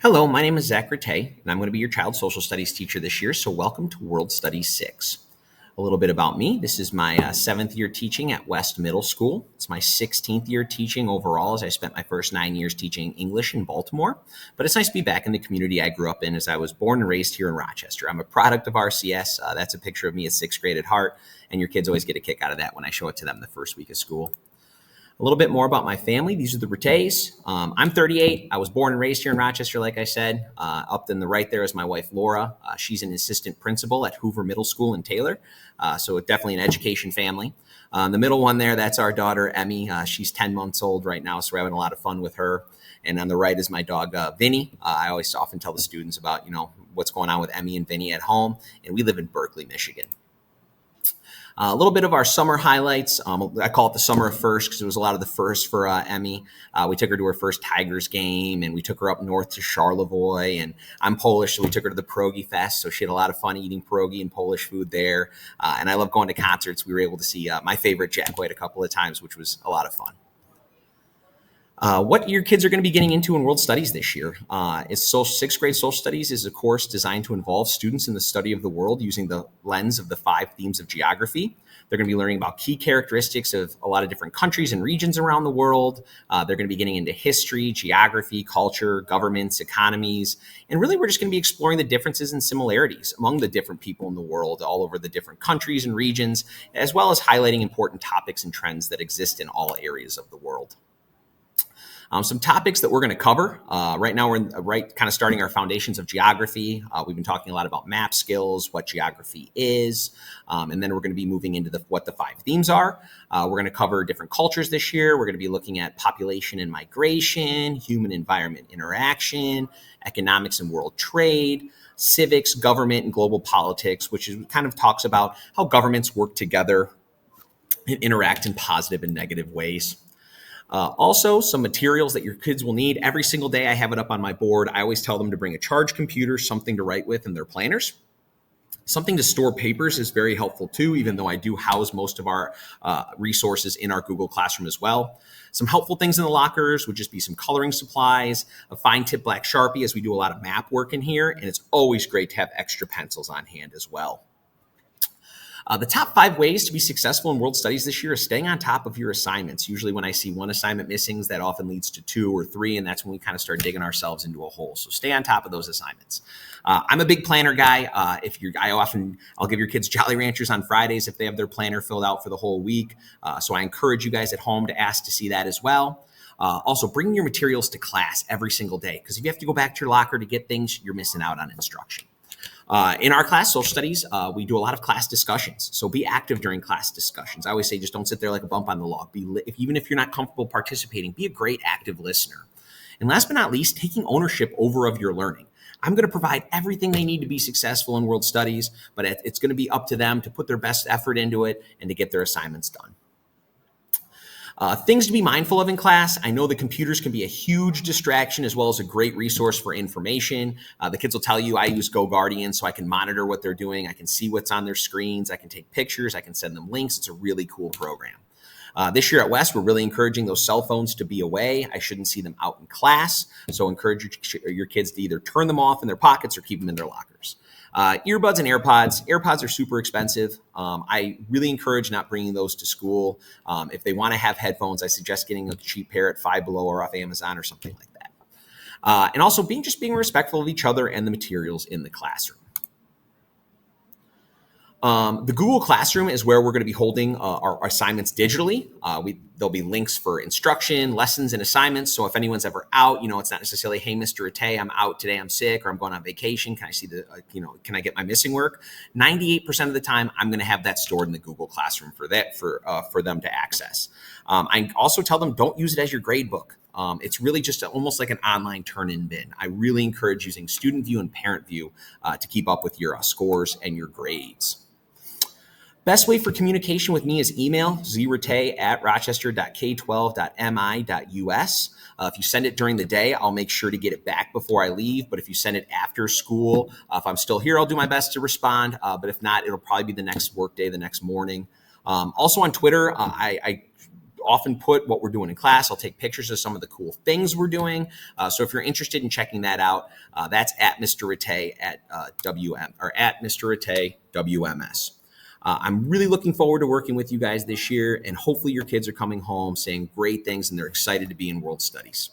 Hello, my name is Zach Rataj, and I'm going to be your child social studies teacher this year. So, welcome to World Studies 6. A little bit about me. This is my seventh year teaching at West Middle School. It's my 16th year teaching overall, as I spent my first 9 years teaching English in Baltimore. But it's nice to be back in the community I grew up in, as I was born and raised here in Rochester. I'm a product of RCS. That's a picture of me at sixth grade at heart, and your kids always get a kick out of that when I show it to them the first week of school. A little bit more about my family. These are the Rattays. I'm 38. I was born and raised here in Rochester, like I said. Up in the right there is my wife, Laura. She's an assistant principal at Hoover Middle School in Taylor. So definitely an education family. The middle one there, that's our daughter, Emmy. She's 10 months old right now, so we're having a lot of fun with her. And on the right is my dog, Vinny. I always often tell the students about, what's going on with Emmy and Vinny at home. And we live in Berkeley, Michigan. A little bit of our summer highlights. I call it the summer of first because it was a lot of the first for Emmy. We took her to her first Tigers game, and we took her up north to Charlevoix. And I'm Polish, so we took her to the Pierogi Fest. So she had a lot of fun eating pierogi and Polish food there. And I love going to concerts. We were able to see my favorite Jack White a couple of times, which was a lot of fun. What your kids are going to be getting into in World Studies this year is sixth grade social studies is a course designed to involve students in the study of the world using the lens of the 5 themes of geography. They're going to be learning about key characteristics of a lot of different countries and regions around the world. They're going to be getting into history, geography, culture, governments, economies. And really, we're just going to be exploring the differences and similarities among the different people in the world, all over the different countries and regions, as well as highlighting important topics and trends that exist in all areas of the world. Some topics that we're going to cover. Right now, we're kind of starting our foundations of geography. We've been talking a lot about map skills, what geography is, and then we're going to be moving into what the 5 themes are. We're going to cover different cultures this year. We're going to be looking at population and migration, human-environment interaction, economics and world trade, civics, government, and global politics, which kind of talks about how governments work together and interact in positive and negative ways. Also, some materials that your kids will need every single day. I have it up on my board. I always tell them to bring a charged computer, something to write with in their planners. Something to store papers is very helpful too, even though I do house most of our resources in our Google Classroom as well. Some helpful things in the lockers would just be some coloring supplies, a fine tip black Sharpie, as we do a lot of map work in here, and it's always great to have extra pencils on hand as well. The top 5 ways to be successful in world studies this year is staying on top of your assignments. Usually when I see one assignment missing, that often leads to 2 or 3, and that's when we kind of start digging ourselves into a hole. So stay on top of those assignments. I'm a big planner guy. I'll give your kids Jolly Ranchers on Fridays if they have their planner filled out for the whole week. So I encourage you guys at home to ask to see that as well. Also, bring your materials to class every single day, because if you have to go back to your locker to get things, you're missing out on instruction. In our class, social studies, we do a lot of class discussions. So be active during class discussions. I always say, just don't sit there like a bump on the log. Even if you're not comfortable participating, be a great active listener. And last but not least, taking ownership of your learning. I'm going to provide everything they need to be successful in world studies, but it's going to be up to them to put their best effort into it and to get their assignments done. Things to be mindful of in class. I know the computers can be a huge distraction as well as a great resource for information. The kids will tell you I use GoGuardian so I can monitor what they're doing. I can see what's on their screens. I can take pictures. I can send them links. It's a really cool program. This year at West, we're really encouraging those cell phones to be away. I shouldn't see them out in class. So encourage your kids to either turn them off in their pockets or keep them in their lockers. Earbuds and AirPods. AirPods are super expensive. I really encourage not bringing those to school. If they want to have headphones, I suggest getting a cheap pair at Five Below or off Amazon or something like that. And also being respectful of each other and the materials in the classroom. The Google Classroom is where we're going to be holding our assignments digitally. There'll be links for instruction, lessons, and assignments. So if anyone's ever out, it's not necessarily, hey, Mr. Rataj, I'm out today, I'm sick, or I'm going on vacation. Can I see can I get my missing work? 98% of the time, I'm going to have that stored in the Google Classroom for them to access. I also tell them, don't use it as your grade book. It's really just almost like an online turn-in bin. I really encourage using Student View and Parent View to keep up with your scores and your grades. Best way for communication with me is email, zratay@rochester.k12.mi.us. If you send it during the day, I'll make sure to get it back before I leave. But if you send it after school, if I'm still here, I'll do my best to respond. But if not, it'll probably be the next workday, the next morning. Also on Twitter, I often put what we're doing in class. I'll take pictures of some of the cool things we're doing. So if you're interested in checking that out, that's at Mr. Rataj at WM or at Mr. Rataj WMS. I'm really looking forward to working with you guys this year, and hopefully your kids are coming home saying great things and they're excited to be in World Studies.